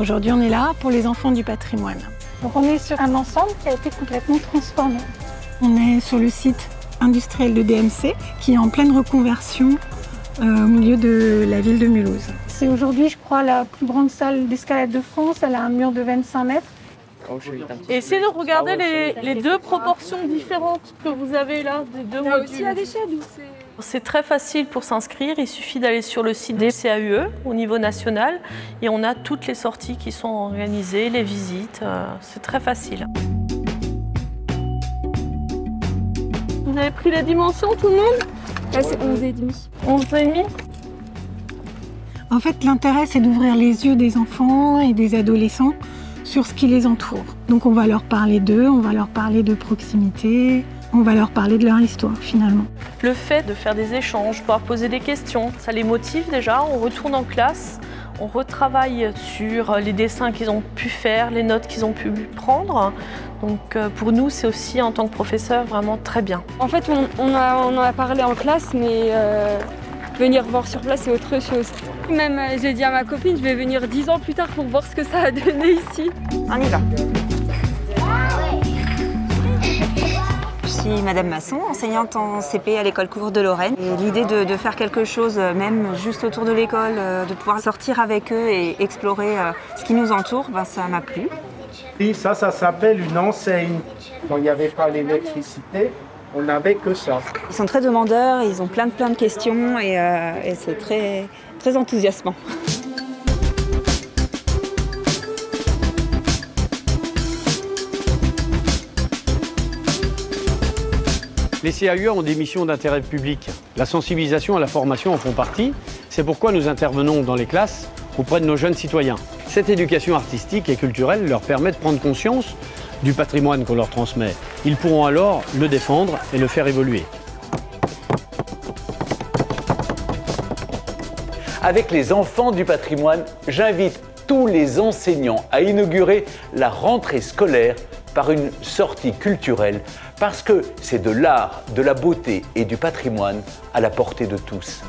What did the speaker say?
aujourd'hui, on est là pour les enfants du patrimoine. Donc on est sur un ensemble qui a été complètement transformé. On est sur le site industriel de DMC qui est en pleine reconversion au milieu de la ville de Mulhouse. C'est aujourd'hui, je crois, la plus grande salle d'escalade de France. Elle a un mur de 25 mètres. Et essayez de regarder les deux proportions différentes que vous avez là, des deux modules. Aussi à l'échelle ou c'est... C'est très facile pour s'inscrire, il suffit d'aller sur le site des CAUE au niveau national et on a toutes les sorties qui sont organisées, les visites, c'est très facile. Vous avez pris les dimensions tout le monde? Là c'est 11,5. 11,5. En fait, l'intérêt, c'est d'ouvrir les yeux des enfants et des adolescents sur ce qui les entoure. Donc on va leur parler d'eux, on va leur parler de proximité, on va leur parler de leur histoire finalement. Le fait de faire des échanges, pouvoir poser des questions, ça les motive déjà, on retourne en classe, on retravaille sur les dessins qu'ils ont pu faire, les notes qu'ils ont pu prendre. Donc pour nous, c'est aussi en tant que professeur vraiment très bien. En fait, on en a parlé en classe, mais venir voir sur place, c'est autre chose. Même j'ai dit à ma copine, je vais venir 10 ans plus tard pour voir ce que ça a donné ici. On y va. Je suis Madame Masson, enseignante en CP à l'école Cours de Lorraine. L'idée de faire quelque chose, même juste autour de l'école, de pouvoir sortir avec eux et explorer ce qui nous entoure, ça m'a plu. Et ça s'appelle une enseigne. Quand il n'y avait pas l'électricité, on n'avait que ça. Ils sont très demandeurs, ils ont plein de questions et c'est très enthousiasmant. Les CAUE ont des missions d'intérêt public. La sensibilisation et la formation en font partie. C'est pourquoi nous intervenons dans les classes auprès de nos jeunes citoyens. Cette éducation artistique et culturelle leur permet de prendre conscience du patrimoine qu'on leur transmet. Ils pourront alors le défendre et le faire évoluer. Avec les enfants du patrimoine, j'invite tous les enseignants à inaugurer la rentrée scolaire par une sortie culturelle, parce que c'est de l'art, de la beauté et du patrimoine à la portée de tous.